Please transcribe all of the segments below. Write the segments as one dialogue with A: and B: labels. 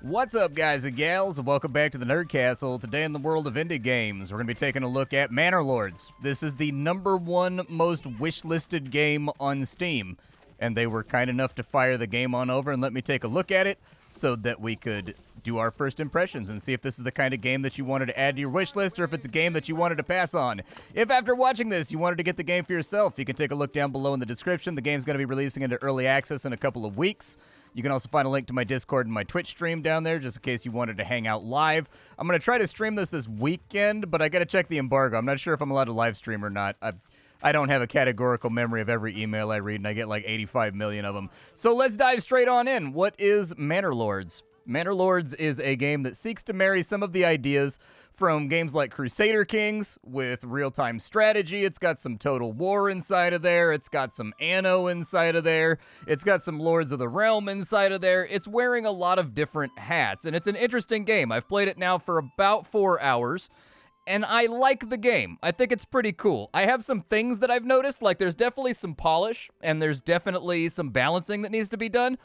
A: What's up, guys and gals, and welcome back to the Nerd Castle. Today in the world of indie games, we're going to be taking a look at Manor Lords. This is the #1 most wishlisted game on Steam, and they were kind enough to fire the game on over and let me take a look at it so that we could do our first impressions and see if this is the kind of game that you wanted to add to your wish list or if it's a game that you wanted to pass on. If after watching this you wanted to get the game for yourself, you can take a look down below in the description. The game's going to be releasing into early access in a couple of weeks. You can also find a link to my Discord and my Twitch stream down there, just in case you wanted to hang out live. I'm going to try to stream this weekend, but I got to check the embargo. I'm not sure if I'm allowed to live stream or not. I don't have a categorical memory of every email I read, and I get like 85 million of them. So let's dive straight on in. What is Manor Lords? Manor Lords is a game that seeks to marry some of the ideas from games like Crusader Kings with real-time strategy. It's got some Total War inside of there. It's got some Anno inside of there. It's got some Lords of the Realm inside of there. It's wearing a lot of different hats, and it's an interesting game. I've played it now for about 4 hours, and I like the game. I think it's pretty cool. I have some things that I've noticed, like there's definitely some polish, and there's definitely some balancing that needs to be done.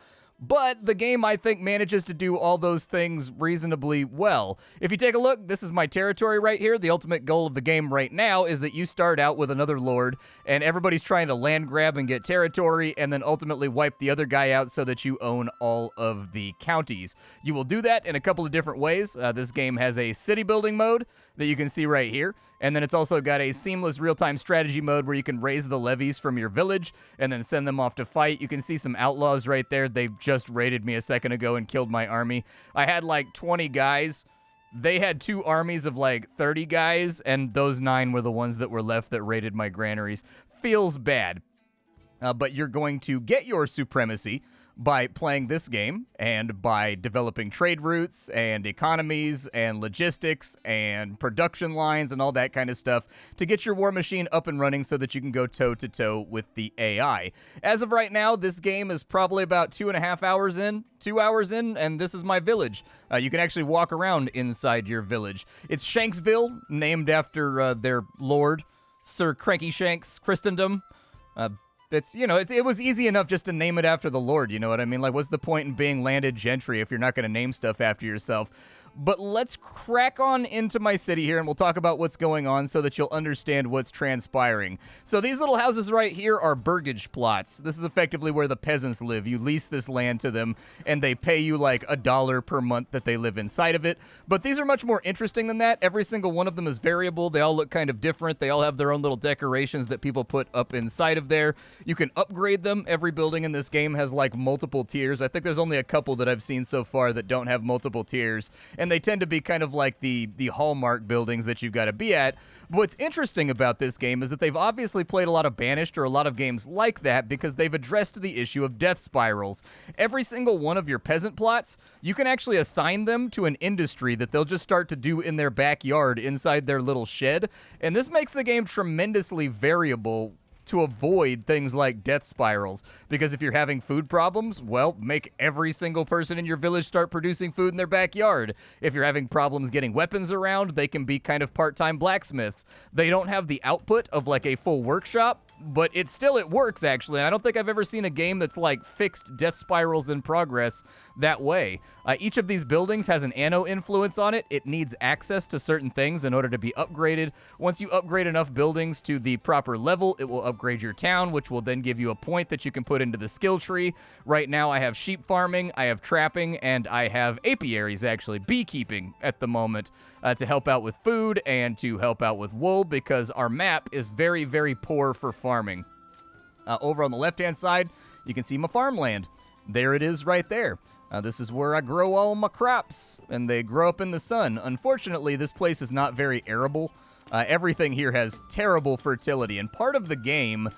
A: But the game, I think, manages to do all those things reasonably well. If you take a look, this is my territory right here. The ultimate goal of the game right now is that you start out with another lord, and everybody's trying to land grab and get territory, and then ultimately wipe the other guy out so that you own all of the counties. You will do that in a couple of different ways. This game has a city building mode that you can see right here. And then it's also got a seamless real-time strategy mode where you can raise the levies from your village and then send them off to fight. You can see some outlaws right there. They just raided me a second ago and killed my army. I had like 20 guys. They had 2 armies of like 30 guys, and those 9 were the ones that were left that raided my granaries. Feels bad. But you're going to get your supremacy by playing this game and by developing trade routes and economies and logistics and production lines and all that kind of stuff to get your war machine up and running so that you can go toe-to-toe with the AI. As of right now, this game is probably about 2.5 hours in, 2 hours in, and this is my village. You can actually walk around inside your village. It's Shanksville, named after their lord, Sir Cranky Shanks Christendom. It was easy enough just to name it after the Lord, you know what I mean? Like, what's the point in being landed gentry if you're not going to name stuff after yourself? But let's crack on into my city here, and we'll talk about what's going on so that you'll understand what's transpiring. So these little houses right here are burgage plots. This is effectively where the peasants live. You lease this land to them, and they pay you like $1 per month that they live inside of it. But these are much more interesting than that. Every single one of them is variable. They all look kind of different. They all have their own little decorations that people put up inside of there. You can upgrade them. Every building in this game has like multiple tiers. I think there's only a couple that I've seen so far that don't have multiple tiers. And they tend to be kind of like the hallmark buildings that you've got to be at. But what's interesting about this game is that they've obviously played a lot of Banished or a lot of games like that because they've addressed the issue of death spirals. Every single one of your peasant plots, you can actually assign them to an industry that they'll just start to do in their backyard inside their little shed. And this makes the game tremendously variable to avoid things like death spirals. Because if you're having food problems, well, make every single person in your village start producing food in their backyard. If you're having problems getting weapons around, they can be kind of part-time blacksmiths. They don't have the output of like a full workshop, but it works actually. And I don't think I've ever seen a game that's like fixed death spirals in progress that way. Each of these buildings has an Anno influence on it. It needs access to certain things in order to be upgraded. Once you upgrade enough buildings to the proper level, it will upgrade your town, which will then give you a point that you can put into the skill tree. Right now I have sheep farming, I have trapping, and I have apiaries, actually, beekeeping at the moment, to help out with food and to help out with wool because our map is very, very poor for farming. Over on the left-hand side, you can see my farmland. There it is right there. This is where I grow all my crops, and they grow up in the sun. Unfortunately, this place is not very arable. Everything here has terrible fertility, and part of the game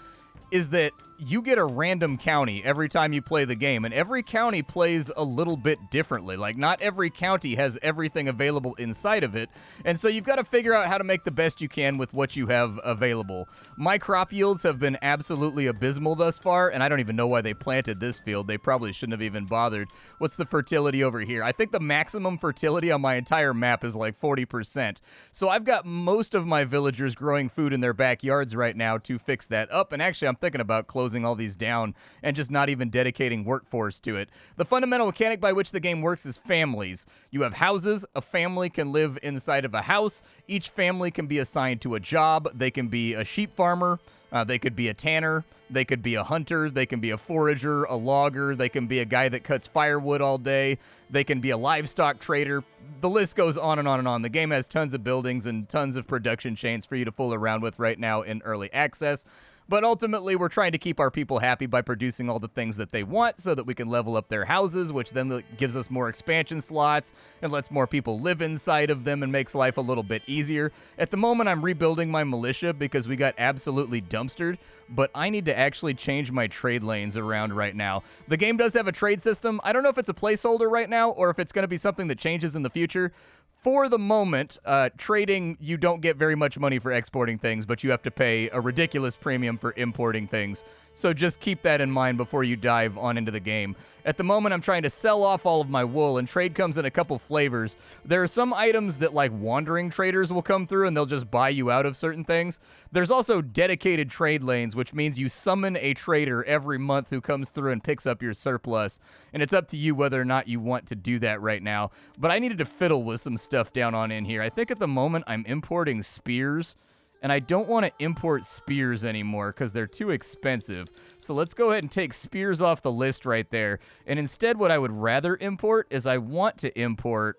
A: is that you get a random county every time you play the game, and every county plays a little bit differently. Like, not every county has everything available inside of it, and so you've got to figure out how to make the best you can with what you have available. My crop yields have been absolutely abysmal thus far, and I don't even know why they planted this field. They probably shouldn't have even bothered. What's the fertility over here? I think the maximum fertility on my entire map is like 40%. So I've got most of my villagers growing food in their backyards right now to fix that up, and actually I'm thinking about closing closing all these down and just not even dedicating workforce to it. The fundamental mechanic by which the game works is families. You have houses. A family can live inside of a house. Each family can be assigned to a job. They can be a sheep farmer. They could be a tanner. They could be a hunter. They can be a forager, a logger. They can be a guy that cuts firewood all day. They can be a livestock trader. The list goes on and on and on. The game has tons of buildings and tons of production chains for you to fool around with right now in early access. But ultimately, we're trying to keep our people happy by producing all the things that they want so that we can level up their houses, which then gives us more expansion slots and lets more people live inside of them and makes life a little bit easier. At the moment, I'm rebuilding my militia because we got absolutely dumpstered, but I need to actually change my trade lanes around right now. The game does have a trade system. I don't know if it's a placeholder right now or if it's going to be something that changes in the future. For the moment, trading, you don't get very much money for exporting things, but you have to pay a ridiculous premium for importing things. So just keep that in mind before you dive on into the game. At the moment, I'm trying to sell off all of my wool, and trade comes in a couple flavors. There are some items that, like, wandering traders will come through, and they'll just buy you out of certain things. There's also dedicated trade lanes, which means you summon a trader every month who comes through and picks up your surplus, and it's up to you whether or not you want to do that right now. But I needed to fiddle with some stuff down on in here. I think at the moment I'm importing spears, and I don't want to import spears anymore because they're too expensive. So let's go ahead and take spears off the list right there. And instead, what I would rather import is I want to import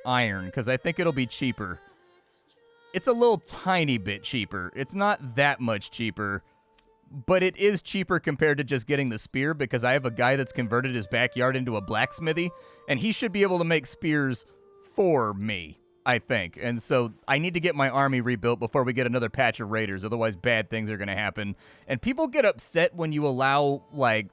A: iron because I think it'll be cheaper. It's a little tiny bit cheaper. It's not that much cheaper, but it is cheaper compared to just getting the spear because I have a guy that's converted his backyard into a blacksmithy, and he should be able to make spears for me, I think. And so I need to get my army rebuilt before we get another patch of raiders. Otherwise, bad things are going to happen. And people get upset when you allow, like,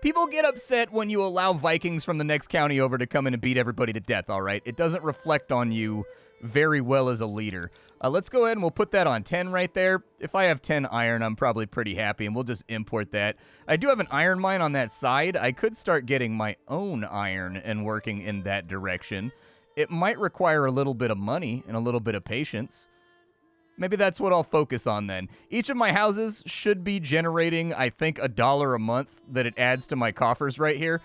A: people get upset when you allow Vikings from the next county over to come in and beat everybody to death, all right? It doesn't reflect on you very well as a leader. Let's go ahead and we'll put that on 10 right there. If I have 10 iron, I'm probably pretty happy, and we'll just import that. I do have an iron mine on that side. I could start getting my own iron and working in that direction. It might require a little bit of money and a little bit of patience. Maybe that's what I'll focus on then. Each of my houses should be generating, I think, $1 a month that it adds to my coffers right here.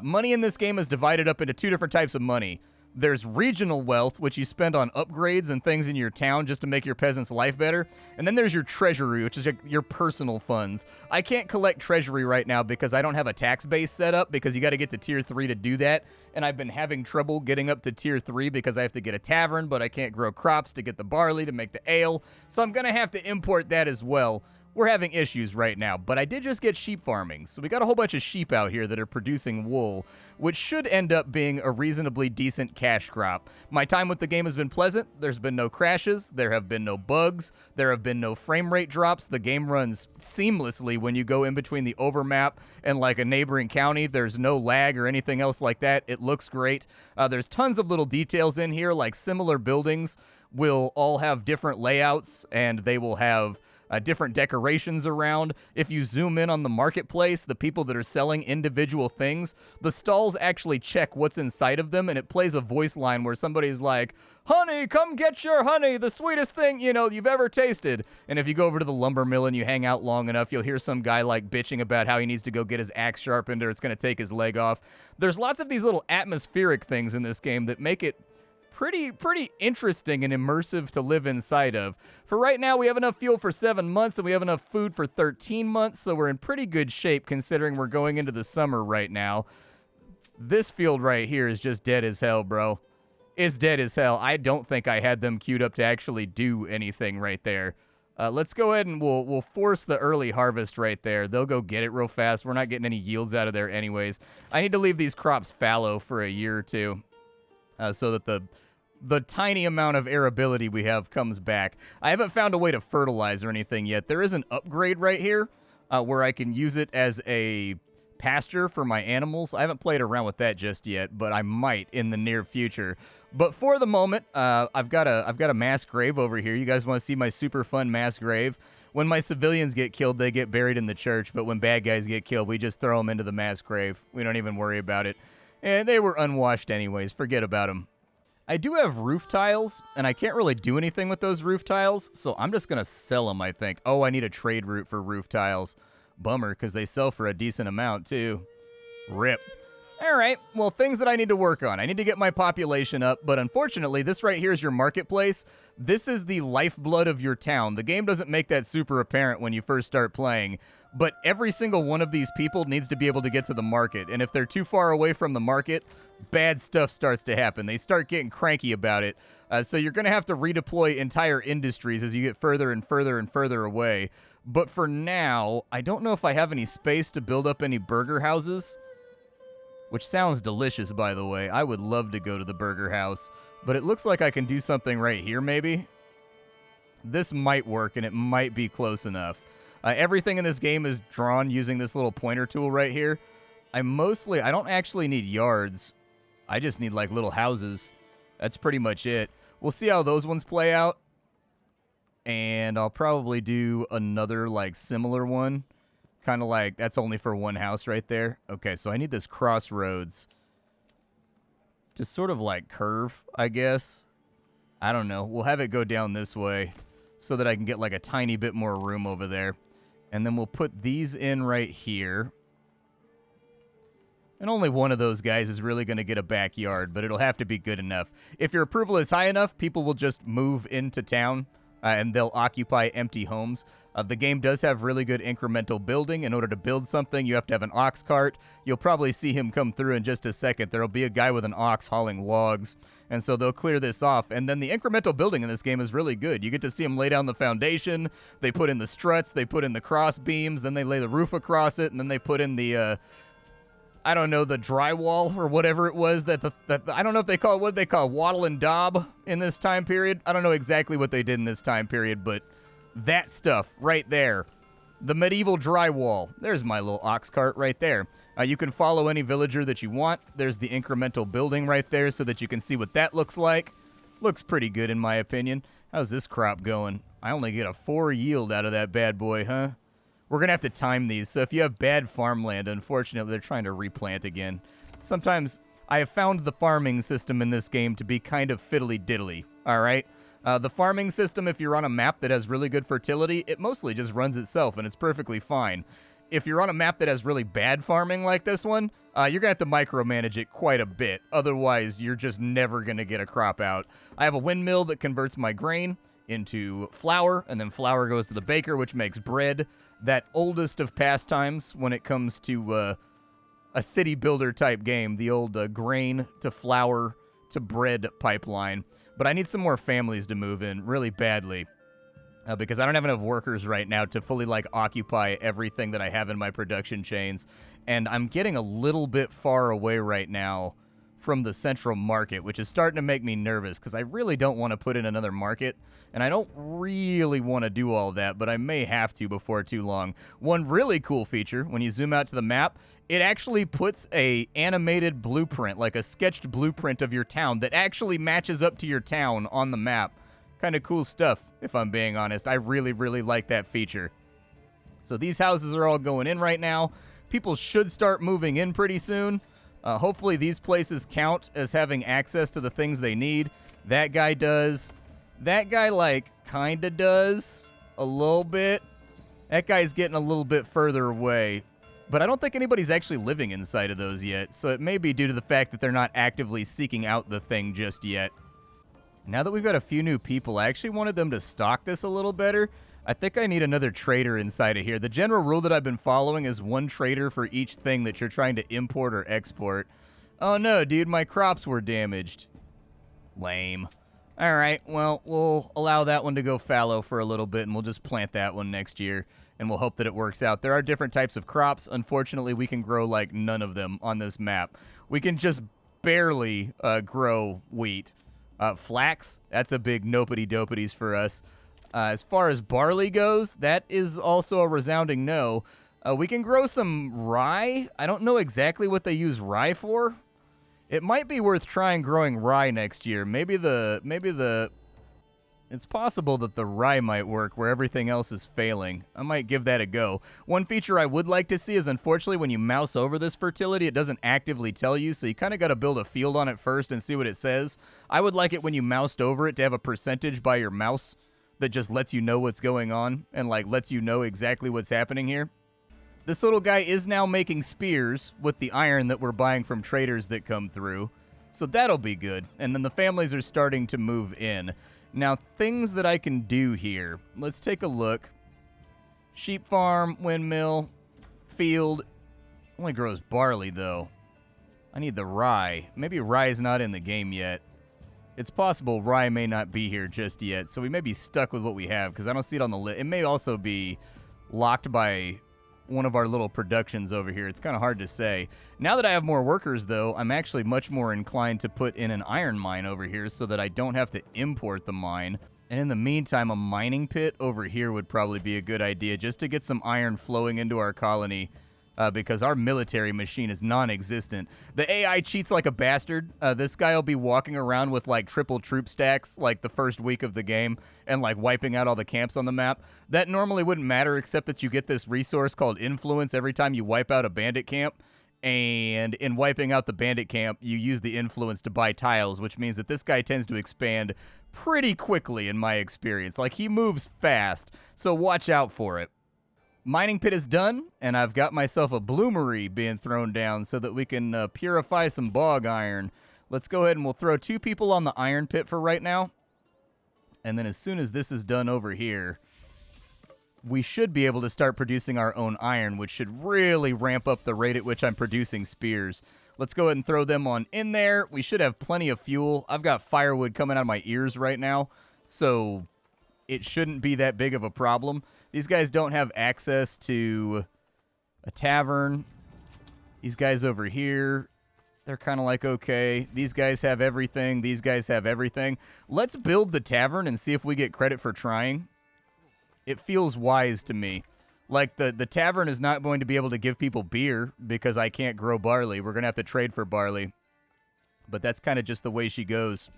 A: Money in this game is divided up into two different types of money. There's regional wealth, which you spend on upgrades and things in your town just to make your peasants' life better. And then there's your treasury, which is your personal funds. I can't collect treasury right now because I don't have a tax base set up because you got to get to tier 3 to do that. And I've been having trouble getting up to tier 3 because I have to get a tavern, but I can't grow crops to get the barley to make the ale. So I'm going to have to import that as well. We're having issues right now, but I did just get sheep farming, so we got a whole bunch of sheep out here that are producing wool, which should end up being a reasonably decent cash crop. My time with the game has been pleasant. There's been no crashes. There have been no bugs. There have been no frame rate drops. The game runs seamlessly when you go in between the overmap and like a neighboring county. There's no lag or anything else like that. It looks great. There's tons of little details in here, like similar buildings will all have different layouts, and they will have different decorations around. If you zoom in on the marketplace, the people that are selling individual things, the stalls actually check what's inside of them, and it plays a voice line where somebody's like, "Honey, come get your honey, the sweetest thing, you've ever tasted." And if you go over to the lumber mill and you hang out long enough, you'll hear some guy like bitching about how he needs to go get his axe sharpened or it's going to take his leg off. There's lots of these little atmospheric things in this game that make it pretty interesting and immersive to live inside of. For right now, we have enough fuel for 7 months, and we have enough food for 13 months, so we're in pretty good shape considering we're going into the summer right now. This field right here is just dead as hell, bro. It's dead as hell. I don't think I had them queued up to actually do anything right there. Let's go ahead and we'll force the early harvest right there. They'll go get it real fast. We're not getting any yields out of there anyways. I need to leave these crops fallow for a year or two so that the tiny amount of arability we have comes back. I haven't found a way to fertilize or anything yet. There is an upgrade right here where I can use it as a pasture for my animals. I haven't played around with that just yet, but I might in the near future. But for the moment, I've got a mass grave over here. You guys want to see my super fun mass grave? When my civilians get killed, they get buried in the church, but when bad guys get killed, we just throw them into the mass grave. We don't even worry about it. And they were unwashed anyways. Forget about them. I do have roof tiles, and I can't really do anything with those roof tiles, so I'm just going to sell them, I think. Oh, I need a trade route for roof tiles. Bummer, because they sell for a decent amount, too. Rip. All right, well, things that I need to work on. I need to get my population up, but unfortunately, this right here is your marketplace. This is the lifeblood of your town. The game doesn't make that super apparent when you first start playing, but every single one of these people needs to be able to get to the market, and if they're too far away from the market, bad stuff starts to happen. They start getting cranky about it, so you're going to have to redeploy entire industries as you get further and further and further away. But for now, I don't know if I have any space to build up any burger houses. Which sounds delicious, by the way. I would love to go to the burger house. But it looks like I can do something right here, maybe. This might work, and it might be close enough. Everything in this game is drawn using this little pointer tool right here. I don't actually need yards. I just need, like, little houses. That's pretty much it. We'll see how those ones play out. And I'll probably do another, like, similar one. Kind of like, that's only for one house right there. Okay, so I need this crossroads to sort of like curve, I guess. I don't know. We'll have it go down this way so that I can get like a tiny bit more room over there. And then we'll put these in right here. And only one of those guys is really going to get a backyard, but it'll have to be good enough. If your approval is high enough, people will just move into town. And they'll occupy empty homes. The game does have really good incremental building. In order to build something, you have to have an ox cart. You'll probably see him come through in just a second. There'll be a guy with an ox hauling logs, and so they'll clear this off. And then the incremental building in this game is really good. You get to see them lay down the foundation. They put in the struts. They put in the cross beams. Then they lay the roof across it, and then they put in the I don't know, the drywall or whatever it was that I don't know if they call it, what they call wattle and daub in this time period. I don't know exactly what they did in this time period, but that stuff right there, the medieval drywall. There's my little ox cart right there. You can follow any villager that you want. There's the incremental building right there so that you can see what that looks like. Looks pretty good in my opinion. How's this crop going? I only get a 4 yield out of that bad boy, huh? We're going to have to time these, so if you have bad farmland, unfortunately, they're trying to replant again. Sometimes I have found the farming system in this game to be kind of fiddly-diddly, all right? The farming system, if you're on a map that has really good fertility, it mostly just runs itself, and it's perfectly fine. If you're on a map that has really bad farming like this one, you're going to have to micromanage it quite a bit. Otherwise, you're just never going to get a crop out. I have a windmill that converts my grain into flour, and then flour goes to the baker, which makes bread. That oldest of pastimes when it comes to a city builder type game, the old grain to flour to bread pipeline. But I need some more families to move in really badly because I don't have enough workers right now to fully like occupy everything that I have in my production chains. And I'm getting a little bit far away right now from the central market, which is starting to make me nervous because I really don't want to put in another market, and I don't really want to do all that, but I may have to before too long. One really cool feature, when you zoom out to the map, it actually puts a animated blueprint, like a sketched blueprint of your town that actually matches up to your town on the map. Kind of cool stuff, if I'm being honest. I really, really like that feature. So these houses are all going in right now. People should start moving in pretty soon. Hopefully these places count as having access to the things they need. That guy does. That guy, like, kinda does. A little bit. That guy's getting a little bit further away. But I don't think anybody's actually living inside of those yet, so it may be due to the fact that they're not actively seeking out the thing just yet. Now that we've got a few new people, I actually wanted them to stock this a little better. I think I need another trader inside of here. The general rule that I've been following is one trader for each thing that you're trying to import or export. Oh no, dude, my crops were damaged. Lame. All right, well, we'll allow that one to go fallow for a little bit, and we'll just plant that one next year, and we'll hope that it works out. There are different types of crops. Unfortunately, we can grow, like, none of them on this map. We can just barely grow wheat. Flax, that's a big nopity-dopities for us. As far as barley goes, that is also a resounding no. We can grow some rye. I don't know exactly what they use rye for. It might be worth trying growing rye next year. Maybe it's possible that the rye might work where everything else is failing. I might give that a go. One feature I would like to see is, unfortunately, when you mouse over this fertility, it doesn't actively tell you, so you kind of got to build a field on it first and see what it says. I would like it when you moused over it to have a percentage by your mouse that just lets you know what's going on and, like, lets you know exactly what's happening here. This little guy is now making spears with the iron that we're buying from traders that come through. So that'll be good. And then the families are starting to move in. Now, things that I can do here. Let's take a look. Sheep farm, windmill, field. Only grows barley, though. I need the rye. Maybe rye is not in the game yet. It's possible rye may not be here just yet, so we may be stuck with what we have, because I don't see it on the list. It may also be locked by one of our little productions over here. It's kind of hard to say. Now that I have more workers, though, I'm actually much more inclined to put in an iron mine over here so that I don't have to import the mine. And in the meantime, a mining pit over here would probably be a good idea, just to get some iron flowing into our colony. Because our military machine is non-existent. The AI cheats like a bastard. This guy will be walking around with, like, triple troop stacks, like, the first week of the game, and, like, wiping out all the camps on the map. That normally wouldn't matter, except that you get this resource called influence every time you wipe out a bandit camp. And in wiping out the bandit camp, you use the influence to buy tiles, which means that this guy tends to expand pretty quickly, in my experience. Like, he moves fast, so watch out for it. Mining pit is done, and I've got myself a bloomery being thrown down so that we can purify some bog iron. Let's go ahead and we'll throw 2 people on the iron pit for right now. And then as soon as this is done over here, we should be able to start producing our own iron, which should really ramp up the rate at which I'm producing spears. Let's go ahead and throw them on in there. We should have plenty of fuel. I've got firewood coming out of my ears right now, so it shouldn't be that big of a problem. These guys don't have access to a tavern. These guys over here, they're kind of like, okay. These guys have everything. These guys have everything. Let's build the tavern and see if we get credit for trying. It feels wise to me. Like, the tavern is not going to be able to give people beer because I can't grow barley. We're going to have to trade for barley. But that's kind of just the way she goes.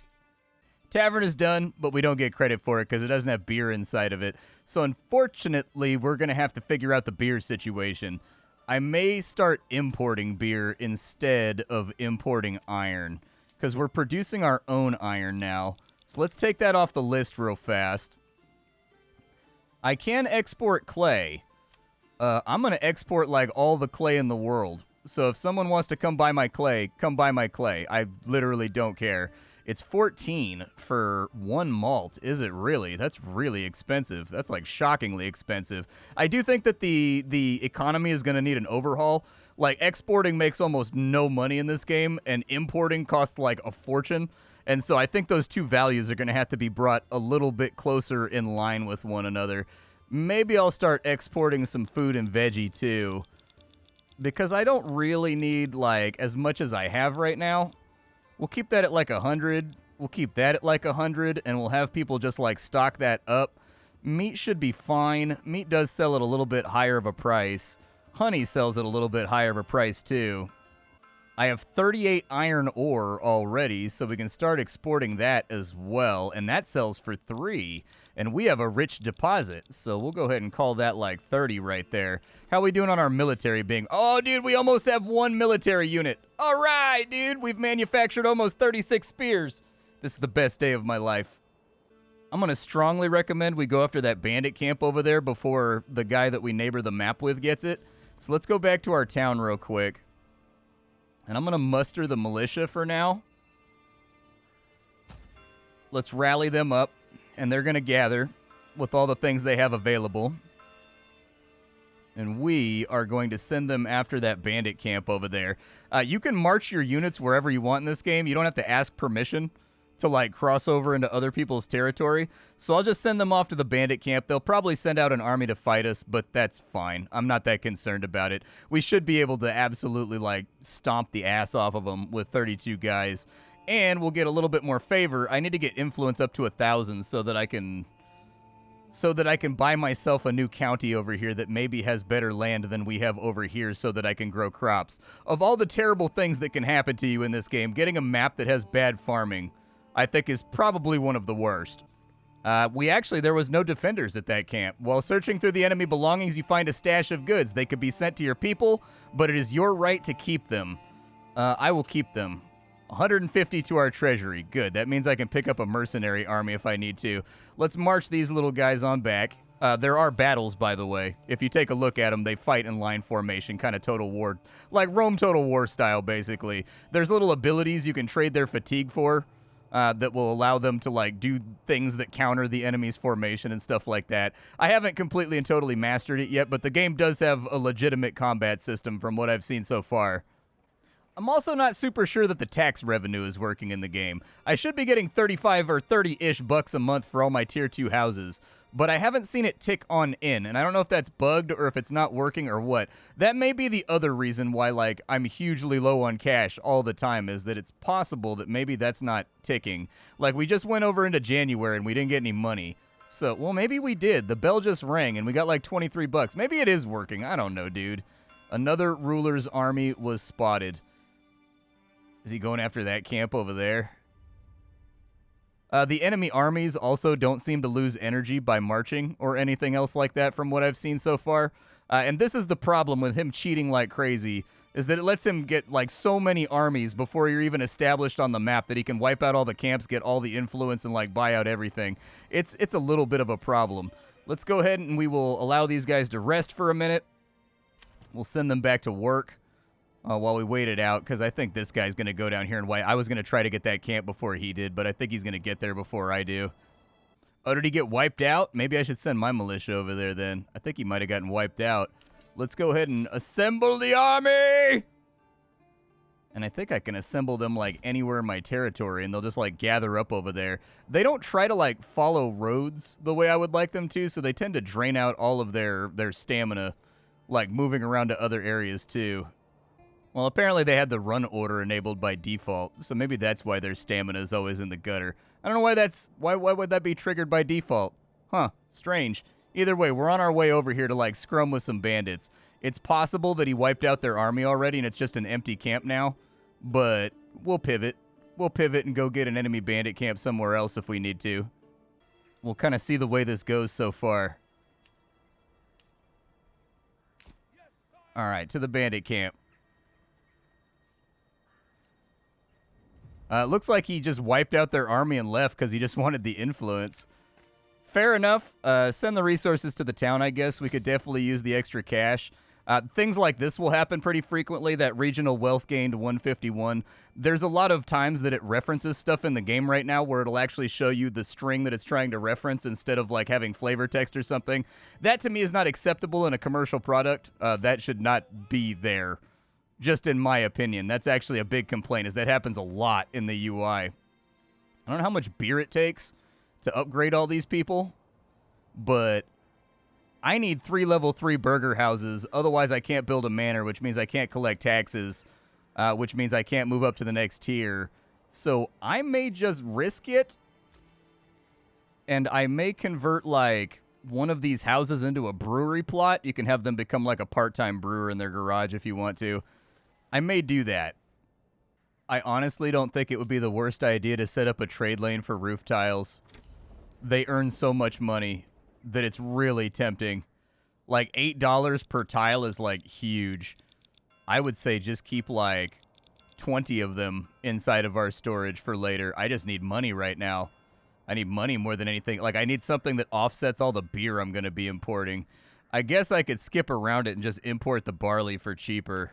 A: Tavern is done, but we don't get credit for it because it doesn't have beer inside of it. So unfortunately, we're going to have to figure out the beer situation. I may start importing beer instead of importing iron because we're producing our own iron now. So let's take that off the list real fast. I can export clay. I'm going to export like all the clay in the world. So if someone wants to come buy my clay, come buy my clay. I literally don't care. It's 14 for 1 malt. Is it really? That's really expensive. That's like shockingly expensive. I do think that the economy is going to need an overhaul. Like, exporting makes almost no money in this game, and importing costs like a fortune. And so I think those two values are going to have to be brought a little bit closer in line with one another. Maybe I'll start exporting some food and veggie too, because I don't really need like as much as I have right now. We'll keep that at like 100. We'll keep that at like 100, and we'll have people just like stock that up. Meat should be fine. Meat does sell at a little bit higher of a price. Honey sells at a little bit higher of a price too. I have 38 iron ore already, so we can start exporting that as well, and that sells for 3. And we have a rich deposit, so we'll go ahead and call that like 30 right there. How are we doing on our military being? Oh, dude, we almost have 1 military unit. All right, dude, we've manufactured almost 36 spears. This is the best day of my life. I'm going to strongly recommend we go after that bandit camp over there before the guy that we neighbor the map with gets it. So let's go back to our town real quick. And I'm going to muster the militia for now. Let's rally them up. And they're going to gather with all the things they have available. And we are going to send them after that bandit camp over there. You can march your units wherever you want in this game. You don't have to ask permission to, like, cross over into other people's territory. So I'll just send them off to the bandit camp. They'll probably send out an army to fight us, but that's fine. I'm not that concerned about it. We should be able to absolutely, like, stomp the ass off of them with 32 guys. And we'll get a little bit more favor. I need to get influence up to 1,000 so that I can buy myself a new county over here that maybe has better land than we have over here so that I can grow crops. Of all the terrible things that can happen to you in this game, getting a map that has bad farming, I think, is probably one of the worst. There was no defenders at that camp. While searching through the enemy belongings, you find a stash of goods. They could be sent to your people, but it is your right to keep them. I will keep them. 150 to our treasury. Good. That means I can pick up a mercenary army if I need to. Let's march these little guys on back. There are battles, by the way. If you take a look at them, they fight in line formation, kind of Total War. Like Rome Total War style, basically. There's little abilities you can trade their fatigue for that will allow them to, like, do things that counter the enemy's formation and stuff like that. I haven't completely and totally mastered it yet, but the game does have a legitimate combat system from what I've seen so far. I'm also not super sure that the tax revenue is working in the game. I should be getting 35 or 30-ish bucks a month for all my tier 2 houses, but I haven't seen it tick on in, and I don't know if that's bugged or if it's not working or what. That may be the other reason why, like, I'm hugely low on cash all the time, is that it's possible that maybe that's not ticking. Like, we just went over into January and we didn't get any money. So, well, maybe we did. The bell just rang and we got like 23 bucks. Maybe it is working. I don't know, dude. Another ruler's army was spotted. Is he going after that camp over there? The enemy armies also don't seem to lose energy by marching or anything else like that from what I've seen so far. And this is the problem with him cheating like crazy, is that it lets him get like so many armies before you're even established on the map that he can wipe out all the camps, get all the influence, and like buy out everything. It's a little bit of a problem. Let's go ahead and we will allow these guys to rest for a minute. We'll send them back to work. While we wait it out, because I think this guy's going to go down here and wipe. I was going to try to get that camp before he did, but I think he's going to get there before I do. Oh, did he get wiped out? Maybe I should send my militia over there then. I think he might have gotten wiped out. Let's go ahead and assemble the army! And I think I can assemble them, like, anywhere in my territory, and they'll just, like, gather up over there. They don't try to, like, follow roads the way I would like them to, so they tend to drain out all of their stamina, like, moving around to other areas, too. Well, apparently they had the run order enabled by default, so maybe that's why their stamina is always in the gutter. I don't know why that's... Why would that be triggered by default? Huh, strange. Either way, we're on our way over here to, like, scrum with some bandits. It's possible that he wiped out their army already and it's just an empty camp now, but we'll pivot. We'll pivot and go get an enemy bandit camp somewhere else if we need to. We'll kind of see the way this goes so far. All right, to the bandit camp. Looks like he just wiped out their army and left because he just wanted the influence. Fair enough. Send the resources to the town, I guess. We could definitely use the extra cash. Things like this will happen pretty frequently, that regional wealth gained 151. There's a lot of times that it references stuff in the game right now where it'll actually show you the string that it's trying to reference instead of like having flavor text or something. That to me is not acceptable in a commercial product. That should not be there. Just in my opinion. That's actually a big complaint, is that happens a lot in the UI. I don't know how much beer it takes to upgrade all these people, but I need 3 level 3 burger houses, otherwise I can't build a manor, which means I can't collect taxes, which means I can't move up to the next tier. So I may just risk it, and I may convert, like, one of these houses into a brewery plot. You can have them become, like, a part-time brewer in their garage if you want to. I may do that. I honestly don't think it would be the worst idea to set up a trade lane for roof tiles. They earn so much money that it's really tempting. Like, $8 per tile is, like, huge. I would say just keep, like, 20 of them inside of our storage for later. I just need money right now. I need money more than anything. Like, I need something that offsets all the beer I'm going to be importing. I guess I could skip around it and just import the barley for cheaper.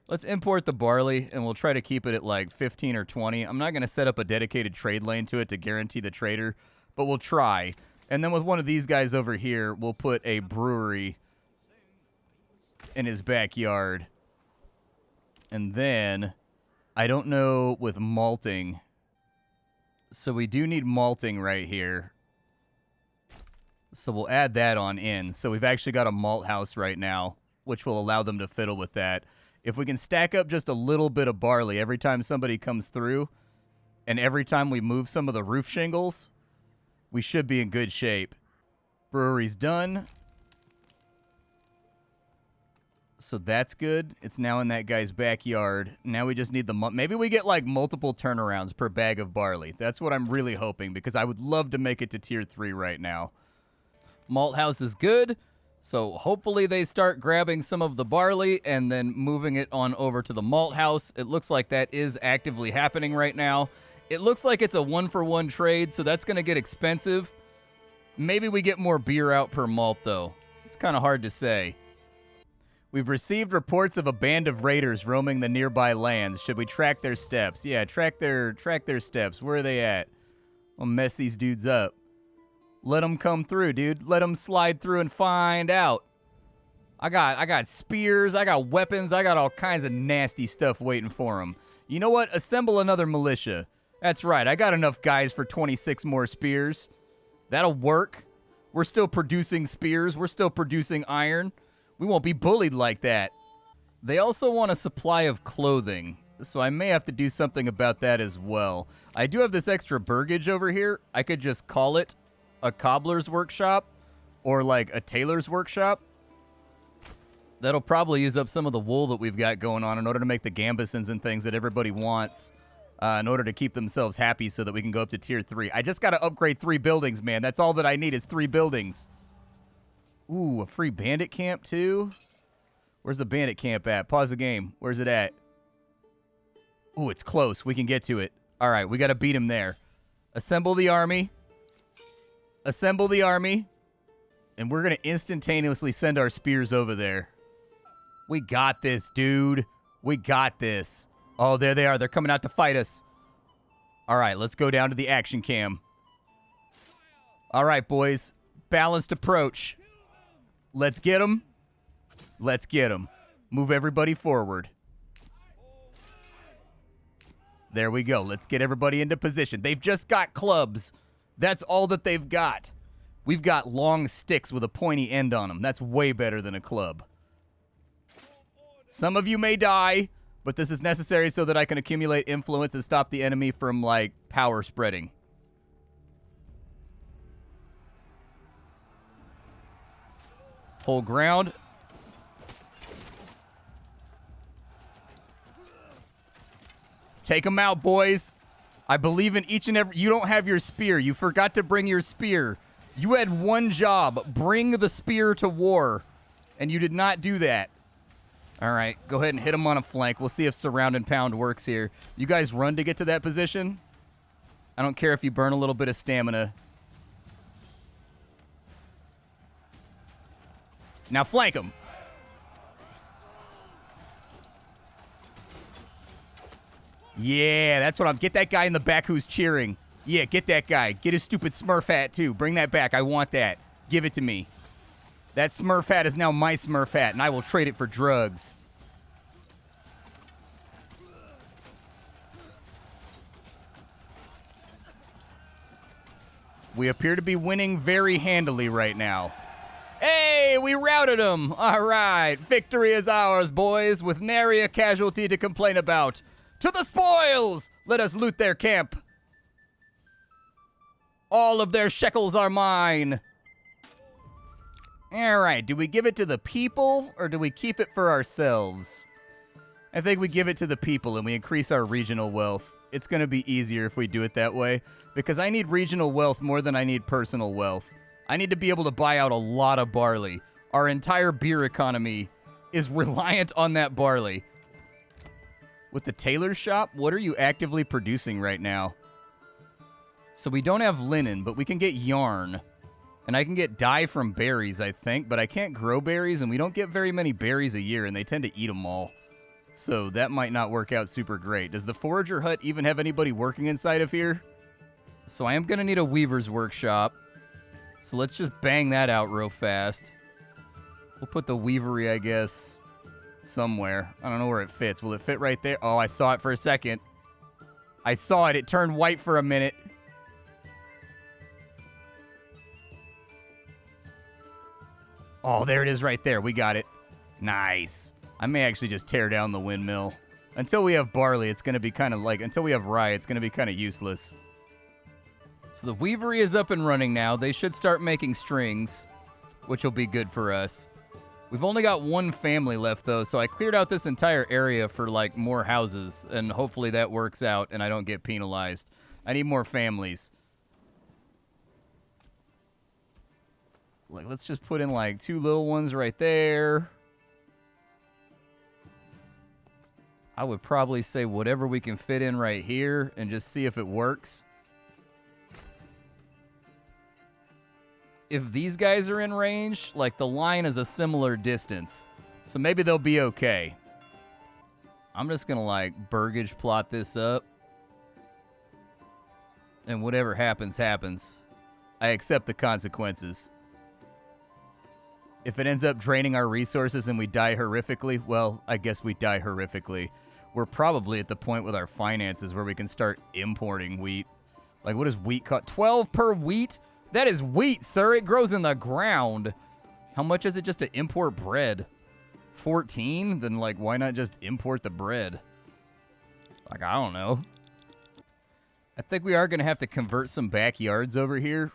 A: Let's import the barley, and we'll try to keep it at like 15 or 20. I'm not going to set up a dedicated trade lane to it to guarantee the trader, but we'll try. And then with one of these guys over here, we'll put a brewery in his backyard. And then, I don't know with malting. So we do need malting right here. So we'll add that on in. So we've actually got a malt house right now, which will allow them to fiddle with that. If we can stack up just a little bit of barley every time somebody comes through, and every time we move some of the roof shingles, we should be in good shape. Brewery's done. So that's good. It's now in that guy's backyard. Now we just need the... Maybe we get, like, multiple turnarounds per bag of barley. That's what I'm really hoping, because I would love to make it to tier 3 right now. Malt house is good. So hopefully they start grabbing some of the barley and then moving it on over to the malt house. It looks like that is actively happening right now. It looks like it's a 1-for-1 trade, so that's going to get expensive. Maybe we get more beer out per malt, though. It's kind of hard to say. We've received reports of a band of raiders roaming the nearby lands. Should we track their steps? Yeah, track their steps. Where are they at? We'll mess these dudes up. Let them come through, dude. Let them slide through and find out. I got spears. I got weapons. I got all kinds of nasty stuff waiting for them. You know what? Assemble another militia. That's right. I got enough guys for 26 more spears. That'll work. We're still producing spears. We're still producing iron. We won't be bullied like that. They also want a supply of clothing, so I may have to do something about that as well. I do have this extra burgage over here. I could just call it a cobbler's workshop or like a tailor's workshop. That'll probably use up some of the wool that we've got going on in order to make the gambesons and things that everybody wants in order to keep themselves happy so that we can go up to tier 3. I just got to upgrade 3 buildings, man. That's all that I need is 3 buildings. Ooh, a free bandit camp, too? Where's the bandit camp at? Pause the game. Where's it at? Ooh, it's close. We can get to it. All right, we got to beat him there. Assemble the army. Assemble the army. And we're going to instantaneously send our spears over there. We got this, dude. We got this. Oh, there they are. They're coming out to fight us. All right, let's go down to the action cam. All right, boys. Balanced approach. Let's get them. Let's get them. Move everybody forward. There we go. Let's get everybody into position. They've just got clubs. That's all that they've got. We've got long sticks with a pointy end on them. That's way better than a club. Some of you may die, but this is necessary so that I can accumulate influence and stop the enemy from, like, power spreading. Hold ground. Take them out, boys. I believe in each and every... You don't have your spear. You forgot to bring your spear. You had one job. Bring the spear to war. And you did not do that. All right. Go ahead and hit them on a flank. We'll see if surround and pound works here. You guys run to get to that position. I don't care if you burn a little bit of stamina. Now flank him. Yeah, that's what I'm... Get that guy in the back who's cheering. Yeah, get that guy. Get his stupid Smurf hat, too. Bring that back. I want that. Give it to me. That Smurf hat is now my Smurf hat, and I will trade it for drugs. We appear to be winning very handily right now. Hey, we routed them. All right. Victory is ours, boys, with nary a casualty to complain about. To the spoils! Let us loot their camp. All of their shekels are mine. All right. Do we give it to the people, or do we keep it for ourselves? I think we give it to the people, and we increase our regional wealth. It's going to be easier if we do it that way, because I need regional wealth more than I need personal wealth. I need to be able to buy out a lot of barley. Our entire beer economy is reliant on that barley. With the tailor shop, what are you actively producing right now? So we don't have linen, but we can get yarn. And I can get dye from berries, I think, but I can't grow berries, and we don't get very many berries a year, and they tend to eat them all. So that might not work out super great. Does the forager hut even have anybody working inside of here? So I am going to need a weaver's workshop. So let's just bang that out real fast. We'll put the weavery, I guess, somewhere. I don't know where it fits. Will it fit right there? Oh, I saw it for a second. I saw it. It turned white for a minute. Oh, there it is right there. We got it. Nice. I may actually just tear down the windmill. Until we have barley, it's going to be kind of like... Until we have rye, it's going to be kind of useless. So the weavery is up and running now. They should start making strings, which will be good for us. We've only got one family left, though, so I cleared out this entire area for, like, more houses, and hopefully that works out and I don't get penalized. I need more families. Like, let's just put in, like, 2 little ones right there. I would probably say whatever we can fit in right here and just see if it works. if these guys are in range, like, the line is a similar distance. So maybe they'll be okay. I'm just gonna, like, burgage plot this up. And whatever happens, happens. I accept the consequences. If it ends up draining our resources and we die horrifically, well, I guess we die horrifically. We're probably at the point with our finances where we can start importing wheat. Like, what does wheat cost? 12 per wheat? That is wheat, sir. It grows in the ground. How much is it just to import bread? 14? Then, like, why not just import the bread? Like, I don't know. I think we are going to have to convert some backyards over here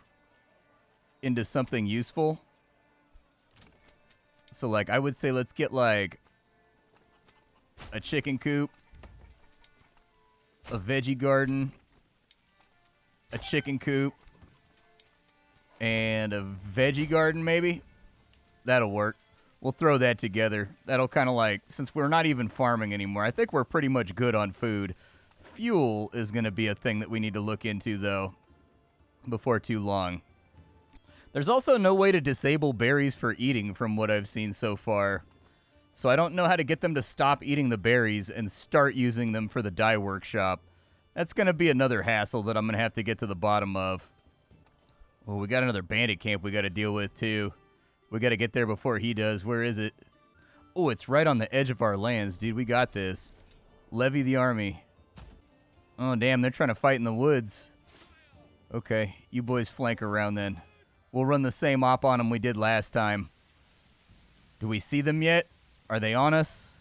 A: into something useful. So, like, I would say let's get, like, a chicken coop, a veggie garden, a chicken coop, and a veggie garden, maybe? That'll work. We'll throw that together. That'll kind of like, since we're not even farming anymore, I think we're pretty much good on food. Fuel is going to be a thing that we need to look into, though, before too long. There's also no way to disable berries for eating from what I've seen so far. So I don't know how to get them to stop eating the berries and start using them for the dye workshop. That's going to be another hassle that I'm going to have to get to the bottom of. Well, we got another bandit camp we got to deal with, too. We got to get there before he does. Where is it? Oh, it's right on the edge of our lands, dude. We got this. Levy the army. Oh, damn, they're trying to fight in the woods. Okay, you boys flank around then. We'll run the same op on them we did last time. Do we see them yet? Are they on us?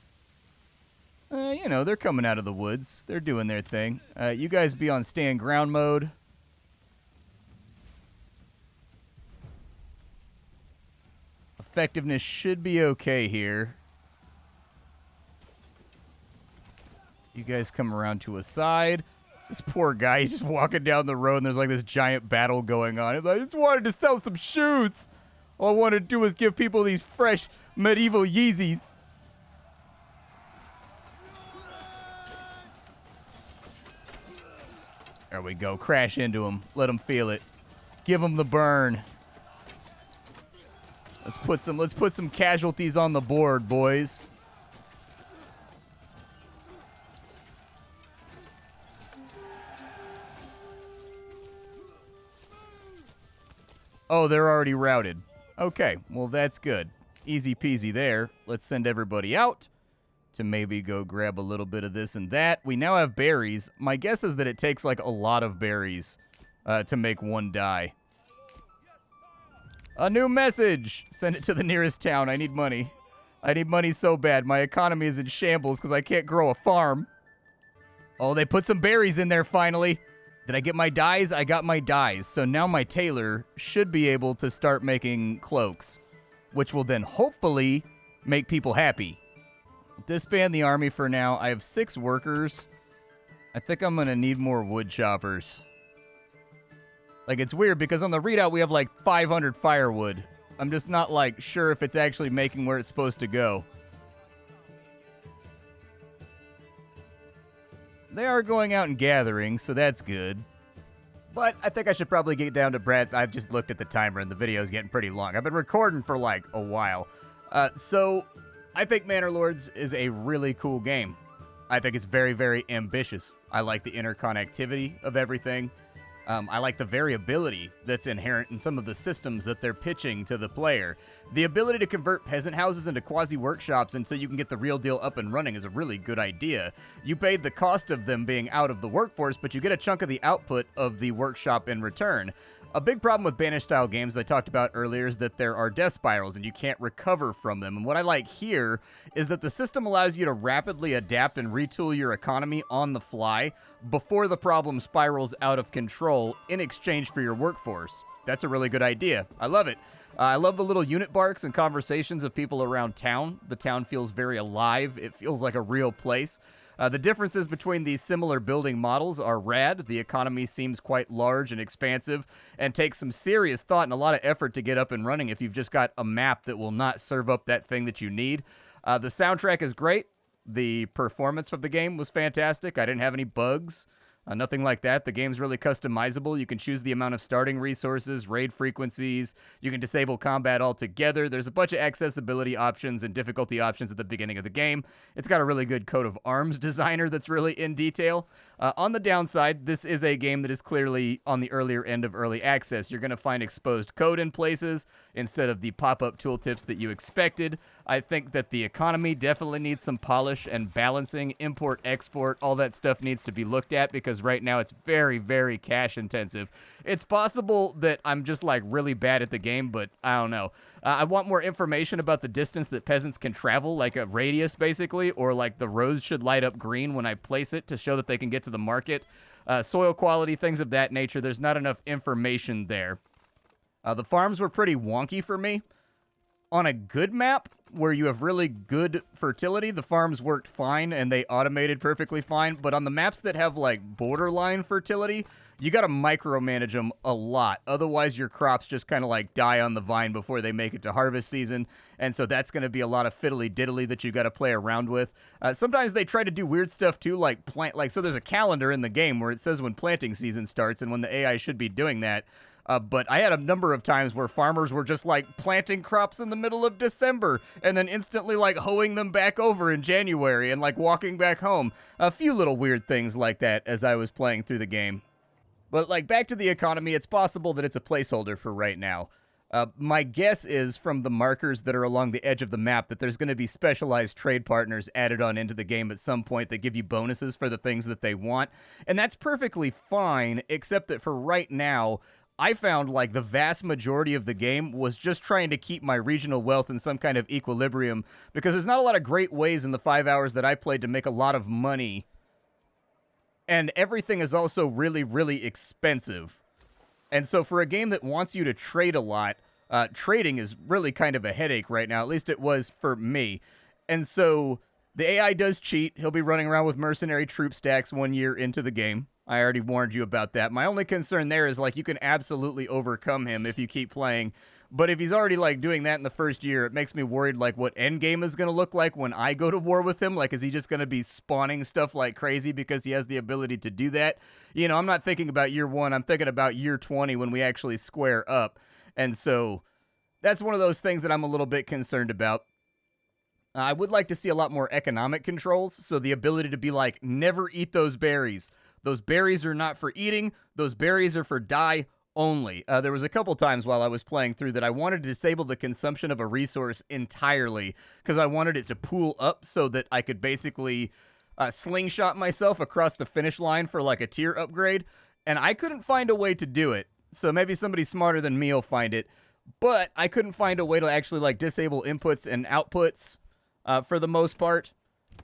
A: You know, they're coming out of the woods. They're doing their thing. You guys be on stand ground mode. Effectiveness should be okay here. You guys come around to a side. This poor guy, he's just walking down the road and there's like this giant battle going on. He's like, I just wanted to sell some shoes. All I wanted to do was give people these fresh medieval Yeezys. There we go. Crash into him. Let him feel it. Give him the burn. Let's put some casualties on the board, boys. Oh, they're already routed. Okay, well, that's good. Easy peasy there. Let's send everybody out to maybe go grab a little bit of this and that. We now have berries. My guess is that it takes, like, a lot of berries to make one dye. A new message! Send it to the nearest town. I need money. I need money so bad. My economy is in shambles because I can't grow a farm. Oh, they put some berries in there finally. Did I get my dyes? I got my dyes. So now my tailor should be able to start making cloaks, which will then hopefully make people happy. Disband the army for now. I have 6 workers. I think I'm going to need more wood choppers. Like, it's weird because on the readout we have like 500 firewood. I'm just not like sure if it's actually making where it's supposed to go. They are going out and gathering, so that's good. But I think I should probably get down to Brad. I've just looked at the timer and the video is getting pretty long. I've been recording for like a while. So I think Manor Lords is a really cool game. I think it's very, very ambitious. I like the interconnectivity of everything. I like the variability that's inherent in some of the systems that they're pitching to the player. The ability to convert peasant houses into quasi-workshops until you can get the real deal up and running is a really good idea. You paid the cost of them being out of the workforce, but you get a chunk of the output of the workshop in return. A big problem with Banished-style games I talked about earlier is that there are death spirals and you can't recover from them. And what I like here is that the system allows you to rapidly adapt and retool your economy on the fly before the problem spirals out of control in exchange for your workforce. That's a really good idea. I love it. I love the little unit barks and conversations of people around town. The town feels very alive. It feels like a real place. The differences between these similar building models are rad. The economy seems quite large and expansive and takes some serious thought and a lot of effort to get up and running if you've just got a map that will not serve up that thing that you need. The soundtrack is great. The performance of the game was fantastic. I didn't have any bugs. Nothing like that. The game's really customizable. You can choose the amount of starting resources, raid frequencies. You can disable combat altogether. There's a bunch of accessibility options and difficulty options at the beginning of the game. It's got a really good coat of arms designer that's really in detail. On the downside, this is a game that is clearly on the earlier end of early access. You're going to find exposed code in places instead of the pop-up tooltips that you expected. I think that the economy definitely needs some polish and balancing. Import, export, all that stuff needs to be looked at because right now it's very, very cash intensive. It's possible that I'm just like really bad at the game, but I don't know. I want more information about the distance that peasants can travel, like a radius basically, or like the roads should light up green when I place it to show that they can get to the market. Soil quality, things of that nature. There's not enough information there. The farms were pretty wonky for me. On a good map where you have really good fertility, the farms worked fine and they automated perfectly fine. But on the maps that have like borderline fertility, you got to micromanage them a lot. Otherwise, your crops just kind of like die on the vine before they make it to harvest season. And so that's going to be a lot of fiddly diddly that you got to play around with. Sometimes they try to do weird stuff too, like so there's a calendar in the game where it says when planting season starts and when the AI should be doing that. But I had a number of times where farmers were just like planting crops in the middle of December and then instantly like hoeing them back over in January and like walking back home. A few little weird things like that as I was playing through the game. But like back to the economy, it's possible that it's a placeholder for right now. My guess is from the markers that are along the edge of the map that there's going to be specialized trade partners added on into the game at some point that give you bonuses for the things that they want. And that's perfectly fine, except that for right now, I found like the vast majority of the game was just trying to keep my regional wealth in some kind of equilibrium because there's not a lot of great ways in the 5 hours that I played to make a lot of money. And everything is also really, really expensive. And so for a game that wants you to trade a lot, trading is really kind of a headache right now. At least it was for me. And so the AI does cheat. He'll be running around with mercenary troop stacks 1 year into the game. I already warned you about that. My only concern there is like you can absolutely overcome him if you keep playing. But if he's already like doing that in the first year, it makes me worried like what endgame is going to look like when I go to war with him. Like, is he just going to be spawning stuff like crazy because he has the ability to do that? You know, I'm not thinking about year 1. I'm thinking about year 20 when we actually square up. And so that's one of those things that I'm a little bit concerned about. I would like to see a lot more economic controls. So the ability to be like, never eat those berries. Those berries are not for eating. Those berries are for dye only. There was a couple times while I was playing through that I wanted to disable the consumption of a resource entirely because I wanted it to pool up so that I could basically slingshot myself across the finish line for like a tier upgrade. And I couldn't find a way to do it. So maybe somebody smarter than me will find it. But I couldn't find a way to actually like disable inputs and outputs for the most part.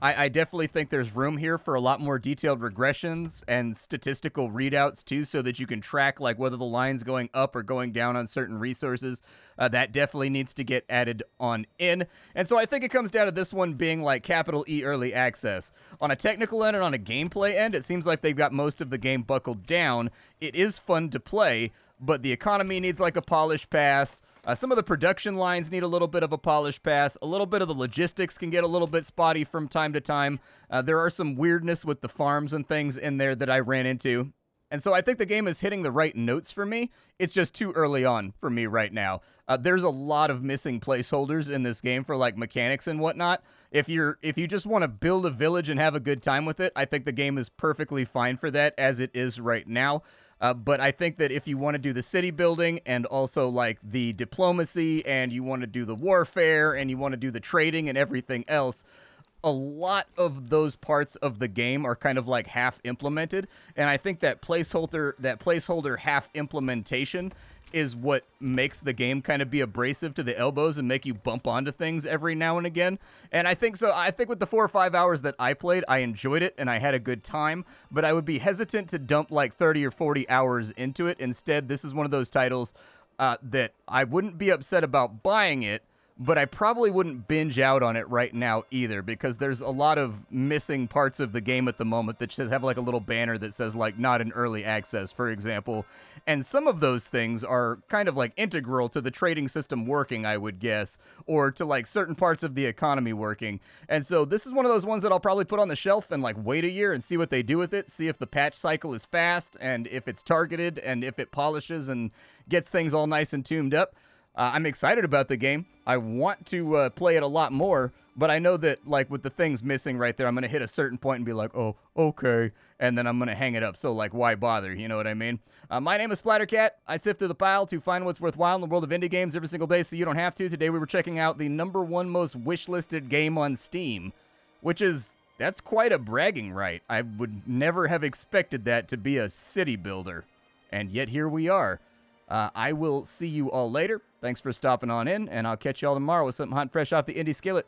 A: I definitely think there's room here for a lot more detailed regressions and statistical readouts too, so that you can track like whether the line's going up or going down on certain resources. That definitely needs to get added on in. And so I think it comes down to this one being like capital E early access. On a technical end and on a gameplay end, it seems like they've got most of the game buckled down. It is fun to play, but the economy needs like a polish pass. Some of the production lines need a little bit of a polish pass. A little bit of the logistics can get a little bit spotty from time to time. There are some weirdness with the farms and things in there that I ran into. And so I think the game is hitting the right notes for me. It's just too early on for me right now. There's a lot of missing placeholders in this game for like mechanics and whatnot. If you just want to build a village and have a good time with it, I think the game is perfectly fine for that as it is right now. But I think that if you want to do the city building and also like the diplomacy and you want to do the warfare and you want to do the trading and everything else, a lot of those parts of the game are kind of like half implemented. And I think that placeholder half implementation is what makes the game kind of be abrasive to the elbows and make you bump onto things every now and again. And I think with the 4 or 5 hours that I played, I enjoyed it and I had a good time, but I would be hesitant to dump like 30 or 40 hours into it. Instead, this is one of those titles that I wouldn't be upset about buying it, but I probably wouldn't binge out on it right now either, because there's a lot of missing parts of the game at the moment that just have like a little banner that says like not in early access, for example. And some of those things are kind of like integral to the trading system working, I would guess, or to like certain parts of the economy working. And so this is one of those ones that I'll probably put on the shelf and like wait a year and see what they do with it, see if the patch cycle is fast and if it's targeted and if it polishes and gets things all nice and tuned up. I'm excited about the game. I want to play it a lot more, but I know that, like, with the things missing right there, I'm going to hit a certain point and be like, oh, okay, and then I'm going to hang it up. So, like, why bother? You know what I mean? My name is Splattercat. I sift through the pile to find what's worthwhile in the world of indie games every single day so you don't have to. Today we were checking out the #1 most wishlisted game on Steam, which is, that's quite a bragging right. I would never have expected that to be a city builder, and yet here we are. I will see you all later. Thanks for stopping on in, and I'll catch you all tomorrow with something hot and fresh off the indie skillet.